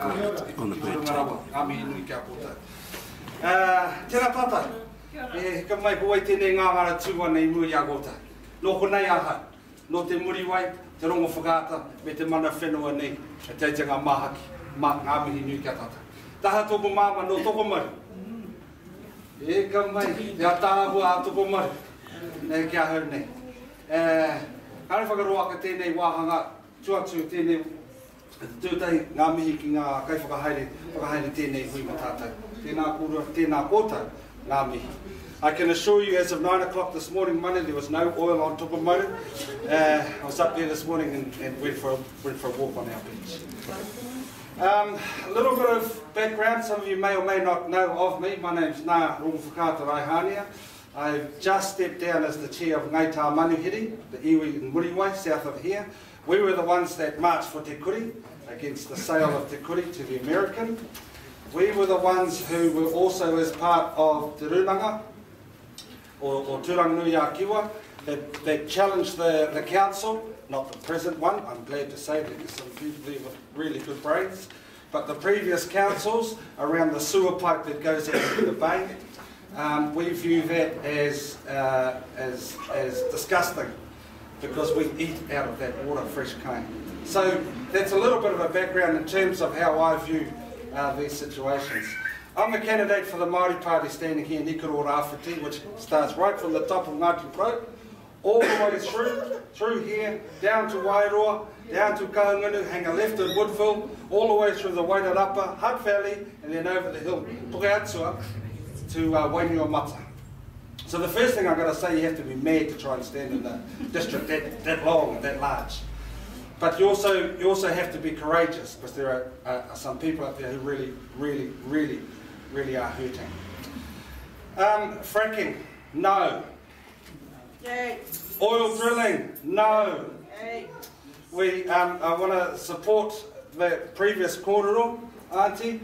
On the bird tēnā tātai, ka mai ko wai tēnei ngāwara tūwa nei muri a gota. Nō konei aha, nō te muri wai, te Rongowhakaata, me te mana whenua nei, e teitanga mahaki, ngā mihi nui kia tata. Taha tōku māma no toko mari. E ka mai, te atāhua a toko mari. Nei kia hau nei. Kare whakaroaka tēnei wāhanga, tuatu tēnei tūtai ngā mihi ki ngā kai whakahaere tēnei hui ma tātou. Tēnā kōrua, tēnā kōtau, ngā mihi. I can assure you, as of 9 o'clock this morning, Monday, there was no oil on Tupumaru. I was up there this morning and went for a walk on our beach. A little bit of background, some of you may or may not know of me. My name's Rongowhakaata Raihania. I've just stepped down as the chair of Ngai Tā Manuhiri, the iwi in Muriwai, south of here. We were the ones that marched for Te Kuri, against the sale of Te Kuri to the American. We were the ones who were also as part of Te Runanga, or Turanganui Kiwa, that challenged the council, not the present one, I'm glad to say that there's some people there with really good brains, but the previous councils around the sewer pipe that goes out into the bay. We view that as disgusting, because we eat out of that water, fresh cane. So that's a little bit of a background in terms of how I view these situations. I'm the candidate for the Māori Party standing here in Ikaro Rāwhiti, which starts right from the top of Ngāti Pro, all the way through here, down to Wairoa, down to Kahungunu, hang a left at Woodville, all the way through the Wairarapa, Hutt Valley, and then over the hill, Pukeatua, to Wainua. So the first thing I've got to say, you have to be mad to try and stand in the district that long and that large. But you also have to be courageous, because there are some people out there who really are hurting. Fracking, no. Yay. Oil drilling, no. Yay. I want to support the previous kōrero, Auntie.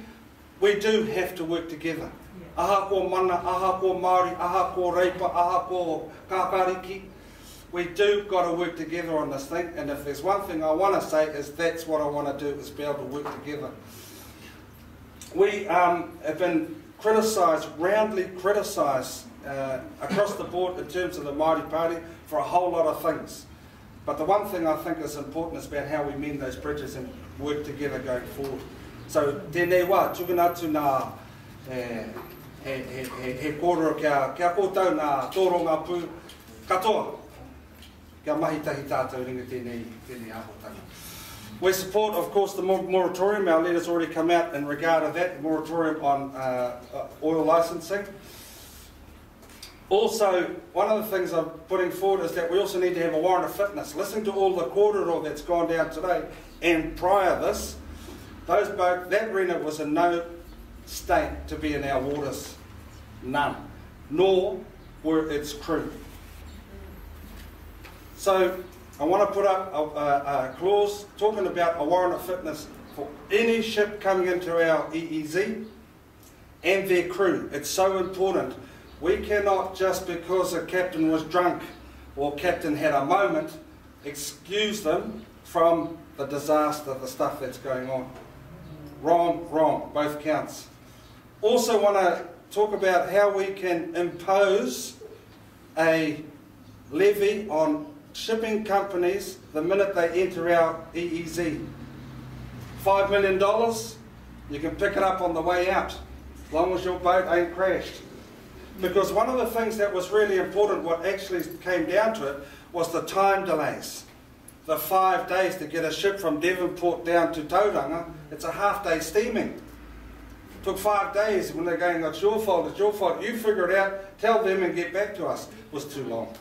We do have to work together. Aha ko mana, aha ko Māori, aha ko reipa, aha ko kākāriki. We do got to work together on this thing, and if there's one thing I want to say is that's what I want to do, is be able to work together. We have been criticised, roundly criticised across the board in terms of the Māori Party for a whole lot of things. But the one thing I think is important is about how we mend those bridges and work together going forward. So, tēnei wā, tukunatu nā he kōrero kia kōtau nā tōronga pū katoa. Kia mahi tahi tātou ringa tēnei ahotanga. We support, of course, the moratorium. Our letters already come out in regard to that, the moratorium on oil licensing. Also, one of the things I'm putting forward is that we also need to have a warrant of fitness. Listening to all the kōrero that's gone down today, and prior this, that arena was in no state to be in our waters. None. Nor were its crew. So, I want to put up a clause talking about a warrant of fitness for any ship coming into our EEZ and their crew. It's so important. We cannot, just because a captain was drunk or captain had a moment, excuse them from the disaster, the stuff that's going on. Wrong, both counts. Also want to talk about how we can impose a levy on shipping companies the minute they enter our EEZ. $5 million, you can pick it up on the way out, as long as your boat ain't crashed. Because one of the things that was really important, what actually came down to it, was the time delays. The 5 days to get a ship from Devonport down to Tauranga, it's a half-day steaming. It took 5 days when they're going, it's your fault, you figure it out, tell them and get back to us. It was too long.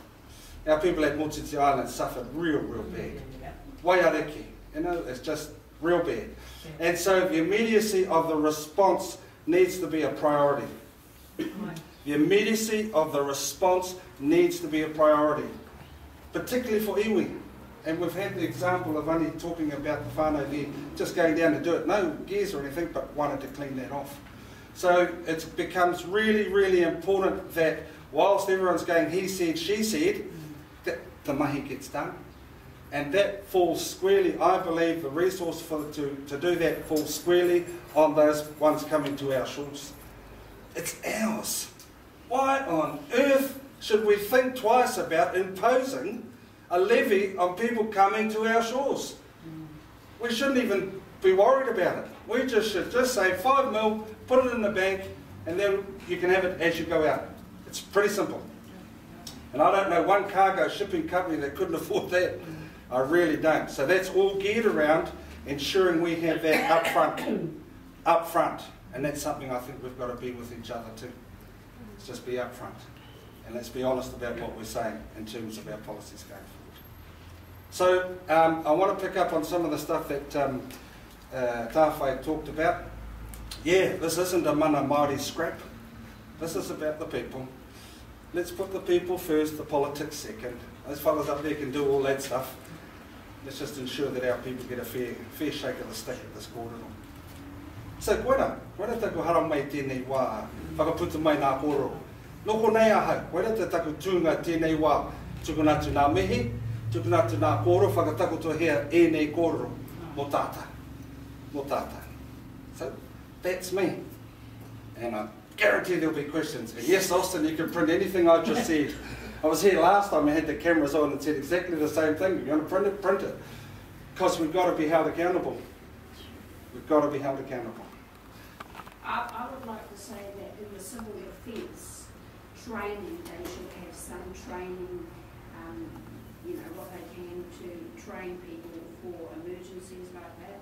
Our people at Motiti Island suffered real bad. Waiareki, you know, it's just real bad. And so the immediacy of the response needs to be a priority. The immediacy of the response needs to be a priority, particularly for iwi. And we've had the example of only talking about the whānau there, just going down to do it, no gears or anything, but wanted to clean that off. So it becomes really important that whilst everyone's going he said, she said, that the mahi gets done. And that falls squarely, I believe, the resource to do that falls squarely on those ones coming to our shores. It's ours. Why on earth should we think twice about imposing a levy on people coming to our shores? We shouldn't even be worried about it. We should just say 5 mil, put it in the bank, and then you can have it as you go out. It's pretty simple. And I don't know one cargo shipping company that couldn't afford that. I really don't. So that's all geared around ensuring we have that up front. And that's something I think we've got to be with each other too. Let's just be up front. And let's be honest about what we're saying in terms of our policies going forward. So I want to pick up on some of the stuff that Tawhai talked about. Yeah, this isn't a mana Māori scrap. This is about the people. Let's put the people first, the politics second. Those fellas up there can do all that stuff. Let's just ensure that our people get a fair shake of the stick at this kōrero. So koera taku hara mai tēnei wā, whakaputa mai nā kōrero. Noko nei ahau, koera te taku tūnga tēnei wā, tukuna atu nā mihi, tukuna atu nā kōrero, whakatakoto hea nei kōrero, mō tāta. Mō tāta. So that's me. And I guarantee there'll be questions. And yes, Austin, you can print anything I just said. I was here last time, I had the cameras on and said exactly the same thing. You're going to print it, print it. Because we've got to be held accountable. We've got to be held accountable. I would like to say that in the civil defence training, they should have some training, you know, what they can to train people for emergencies like that.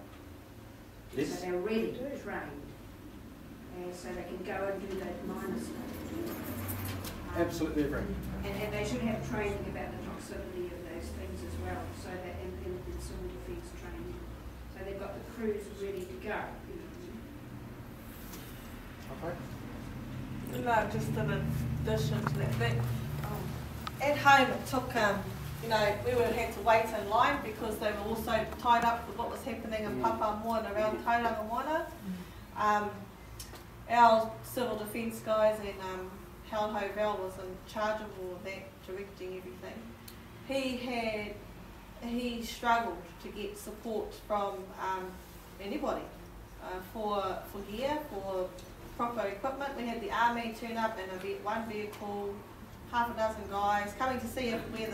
Yes. So they're ready, trained. And so they can go and do that minor stuff. Absolutely agree. And they should have training about the toxicity of those things as well, so that in civil defence training, so they've got the crews ready to go. Okay. No, just in addition to that, at home it took, you know, we would have had to wait in line because they were also tied up with what was happening in Papamoa and around Tauranga Moana. Our civil defence guys and Hal Hovell was in charge of all of that, directing everything. He struggled to get support from anybody for gear, for proper equipment. We had the army turn up in one vehicle, half a dozen guys coming to see where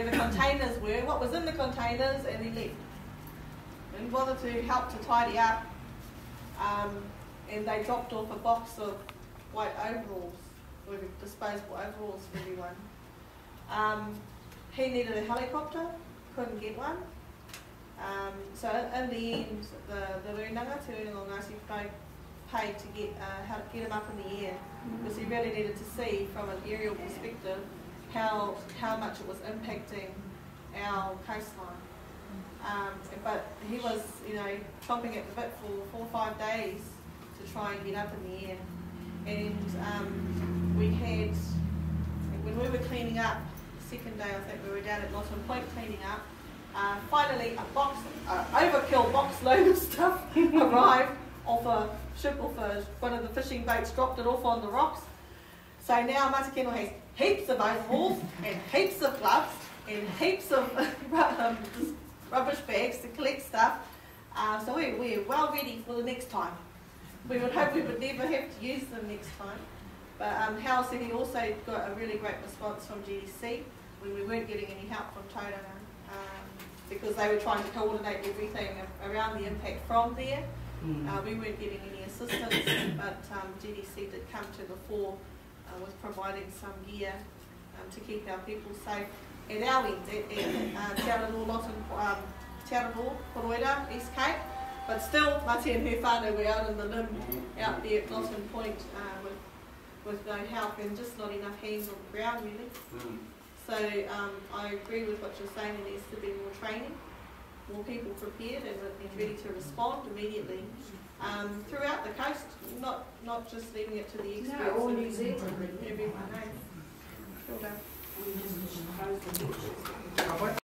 the containers were, what was in the containers, and he left. Didn't bother to help to tidy up. And they dropped off a box of white overalls, or disposable overalls for everyone. He needed a helicopter, couldn't get one. So in the end, the Rūnanga, Te Rūnanga Ngāti Whai, paid to get him up in the air, because he really needed to see from an aerial perspective how much it was impacting our coastline. But he was, you know, chomping at the bit for 4 or 5 days to try and get up in the air. And we had, when we were cleaning up, the second day I think we were down at Lawton Point cleaning up, finally a overkill box load of stuff arrived off a ship, off one of the fishing boats, dropped it off on the rocks. So now Matakino has heaps of overalls and heaps of gloves and heaps of rubbish bags to collect stuff. So we're well ready for the next time. We would hope we would never have to use them next time. But Hal said he also got a really great response from GDC when we weren't getting any help from Tauranga, because they were trying to coordinate everything around the impact from there. We weren't getting any assistance, but GDC did come to the fore with providing some gear to keep our people safe. At our end, at Te Aroha, Koroira, East Cape, but still, Mati and her whānau were out in the limb, out there at Lawton Point with no help and just not enough hands on the ground really. So I agree with what you're saying, there needs to be more training, more people prepared and ready to respond immediately throughout the coast, not just leaving it to the experts. No, all New Zealand. Everyone. Sure.